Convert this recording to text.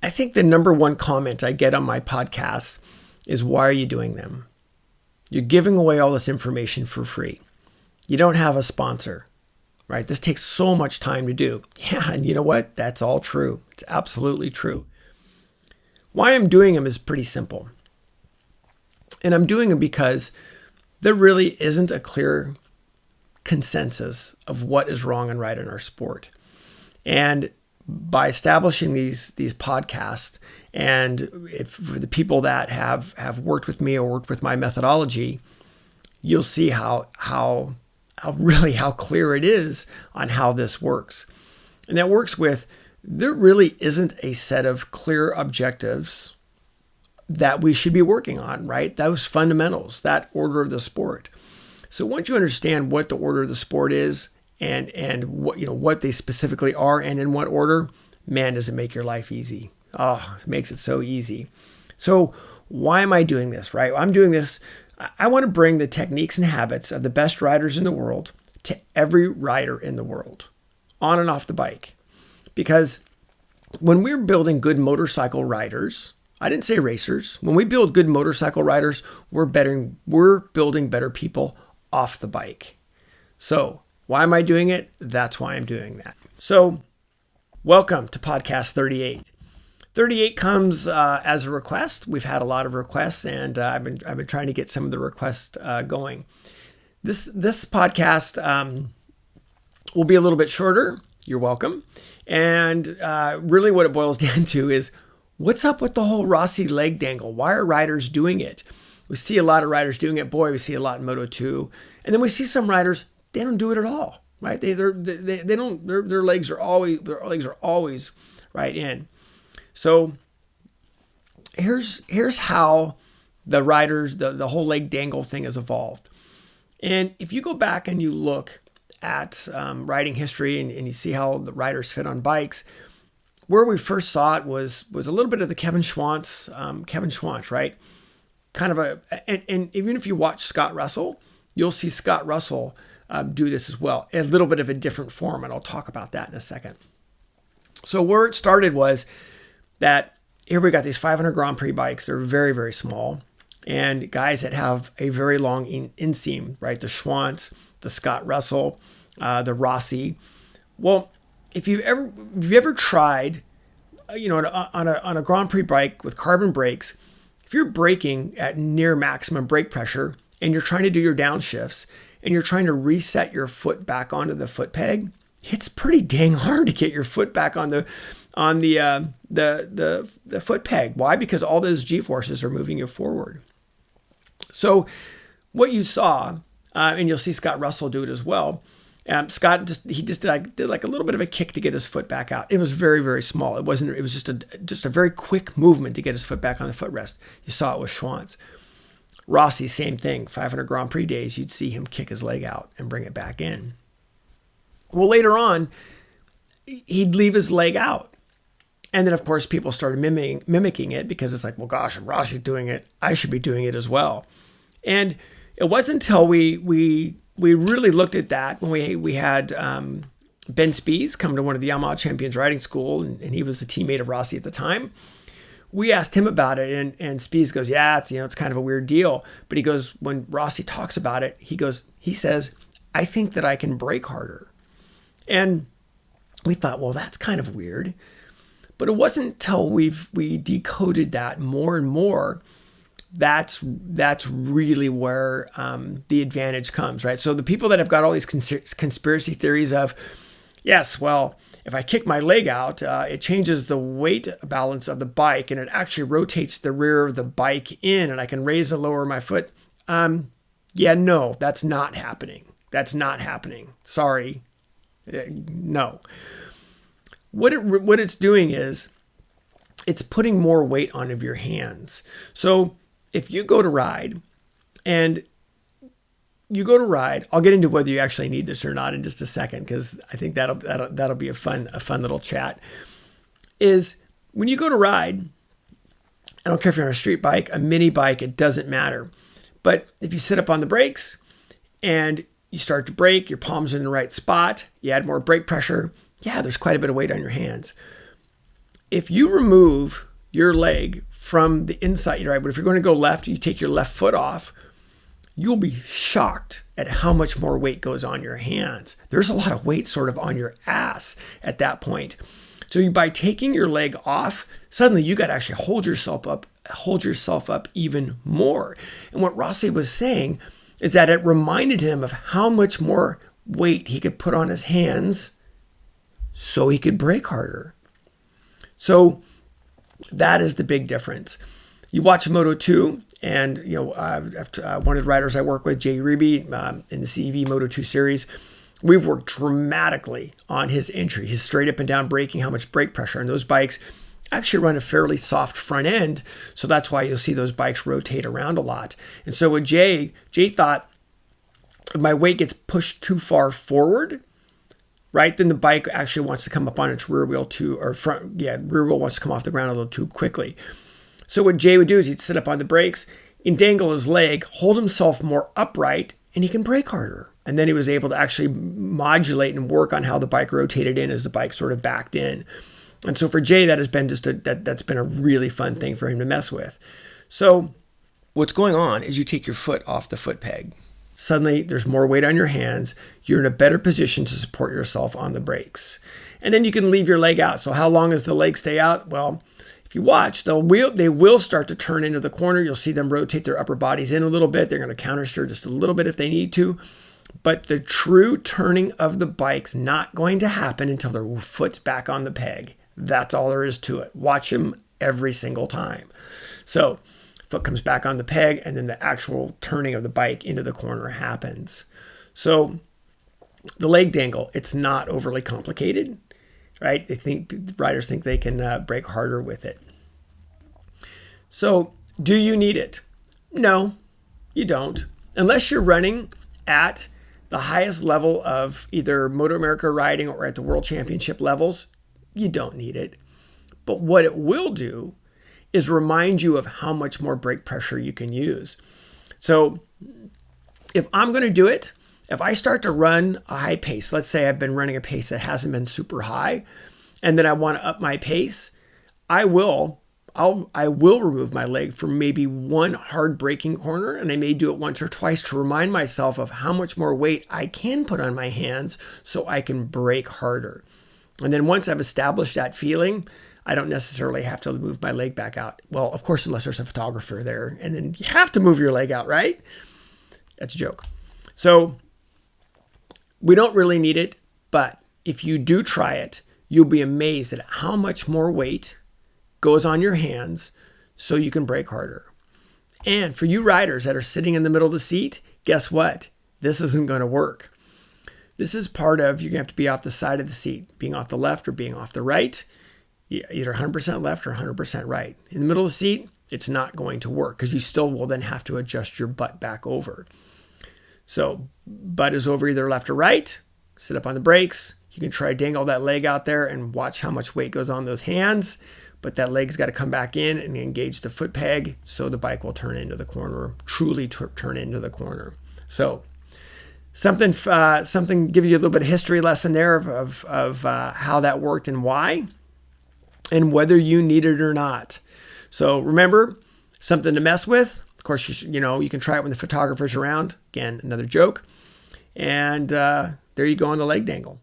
I think the number one comment I get on my podcasts is, why are you doing them? You're giving away all this information for free. You don't have a sponsor, right? This takes so much time to do. Yeah, and you know what? That's all true. It's absolutely true. Why I'm doing them is pretty simple. And I'm doing them because there really isn't a clear consensus of what is wrong and right in our sport. And by establishing these podcasts, and if for the people that have worked with me or worked with my methodology, you'll see how clear it is on how this works. And that works with, there really isn't a set of clear objectives that we should be working on, right? Those fundamentals, that order of the sport. So once you understand what the order of the sport is and what they specifically are and in what order, man, does it make your life easy. Oh, it makes it so easy. So why am I doing this, right? I'm doing this. I want to bring the techniques and habits of the best riders in the world to every rider in the world, on and off the bike. Because when we're building good motorcycle riders, I didn't say racers. When we build good motorcycle riders, we're building better people off the bike. So why am I doing it? That's why I'm doing that. So welcome to podcast 38. 38 comes as a request. We've had a lot of requests, and I've been trying to get some of the requests going. This podcast will be a little bit shorter. You're welcome. And really what it boils down to is, what's up with the whole Rossi leg dangle? Why are riders doing it? We see a lot of riders doing it. Boy, we see a lot in Moto2. And then we see some riders, they don't do it at all, right? They don't, their legs are always right in. So here's how the riders, the whole leg dangle thing has evolved. And if you go back and you look at riding history and you see how the riders fit on bikes, where we first saw it was a little bit of the Kevin Schwantz, right? Kind of and even if you watch Scott Russell, you'll see Scott Russell do this as well, a little bit of a different form, and I'll talk about that in a second. So where it started was that here we got these 500 Grand Prix bikes. They're very, very small, and guys that have a very long inseam, right? The Schwantz, the Scott Russell, the Rossi. Well, if you've ever tried, on a Grand Prix bike with carbon brakes, if you're braking at near maximum brake pressure and you're trying to do your downshifts and you're trying to reset your foot back onto the foot peg, it's pretty dang hard to get your foot back on the foot peg. Why? Because all those G-forces are moving you forward. So what you saw, and you'll see Scott Russell do it as well. Scott did like a little bit of a kick to get his foot back out. It was very, very small. It was just a very quick movement to get his foot back on the footrest. You saw it with Schwantz. Rossi, same thing. 500 Grand Prix days, you'd see him kick his leg out and bring it back in. Well, later on, he'd leave his leg out. And then, of course, people started mimicking it because it's like, well, gosh, if Rossi's doing it, I should be doing it as well. And it wasn't until we really looked at that when we had Ben Spies come to one of the Yamaha Champions Riding School, and he was a teammate of Rossi at the time. We asked him about it, and Spies goes, yeah, it's kind of a weird deal. But he goes, when Rossi talks about it, he says, I think that I can brake harder. And we thought, well, that's kind of weird. But it wasn't until we decoded that more and more, that's really where the advantage comes, right? So the people that have got all these conspiracy theories of, yes, well, if I kick my leg out, it changes the weight balance of the bike, and it actually rotates the rear of the bike in, and I can raise and lower my foot. Yeah, no, that's not happening. That's not happening. Sorry. No. What it's doing is it's putting more weight onto your hands. So if you go to ride, I'll get into whether you actually need this or not in just a second, because I think that'll be a fun little chat. Is when you go to ride, I don't care if you're on a street bike, a mini bike, it doesn't matter. But if you sit up on the brakes and you start to brake, your palms are in the right spot, you add more brake pressure, yeah, there's quite a bit of weight on your hands. if you remove your leg from the inside, right? But if you're going to go left, you take your left foot off, you'll be shocked at how much more weight goes on your hands. There's a lot of weight sort of on your ass at that point. So by taking your leg off, suddenly you got to actually hold yourself up even more. And what Rossi was saying is that it reminded him of how much more weight he could put on his hands so he could brake harder. So that is the big difference. You watch Moto2, and one of the riders I work with, Jay Ruby, in the CEV Moto2 series, we've worked dramatically on his entry, his straight up and down braking, how much brake pressure. And those bikes actually run a fairly soft front end, so that's why you'll see those bikes rotate around a lot. And so with Jay thought, if my weight gets pushed too far forward, right, then the bike actually wants to come up on its rear wheel rear wheel wants to come off the ground a little too quickly. So what Jay would do is he'd sit up on the brakes and dangle his leg, hold himself more upright, and he can brake harder. And then he was able to actually modulate and work on how the bike rotated in as the bike sort of backed in. And so for Jay, that has been that's been a really fun thing for him to mess with. So what's going on is you take your foot off the foot peg. Suddenly there's more weight on your hands. You're in a better position to support yourself on the brakes. And then you can leave your leg out. So how long does the leg stay out? Well, if you watch, they will start to turn into the corner. You'll see them rotate their upper bodies in a little bit. They're going to countersteer just a little bit if they need to. But the true turning of the bike's not going to happen until their foot's back on the peg. That's all there is to it. Watch them every single time. So foot comes back on the peg, and then the actual turning of the bike into the corner happens. So the leg dangle, it's not overly complicated, right? Riders think they can brake harder with it. So do you need it? No, you don't. Unless you're running at the highest level of either Moto America riding or at the World Championship levels, you don't need it. But what it will do is remind you of how much more brake pressure you can use. So if I'm going to do it, if I start to run a high pace, let's say I've been running a pace that hasn't been super high, and then I want to up my pace, I will remove my leg from maybe one hard braking corner, and I may do it once or twice to remind myself of how much more weight I can put on my hands so I can brake harder. And then once I've established that feeling, I don't necessarily have to move my leg back out. Well, of course, unless there's a photographer there, and then you have to move your leg out, right? That's a joke. So we don't really need it, but if you do try it, you'll be amazed at how much more weight goes on your hands so you can brake harder. And for you riders that are sitting in the middle of the seat, guess what? This isn't going to work. This is part of, you're going to have to be off the side of the seat, being off the left or being off the right, either 100% left or 100% right. In the middle of the seat, it's not going to work because you still will then have to adjust your butt back over. So butt is over either left or right, sit up on the brakes. You can try dangle that leg out there and watch how much weight goes on those hands, but that leg's got to come back in and engage the foot peg so the bike will turn into the corner, truly turn into the corner. So something gives you a little bit of history lesson there of how that worked and why, and whether you need it or not. So remember, something to mess with. Of course, you can try it when the photographer's around. Again, another joke. And there you go on the leg dangle.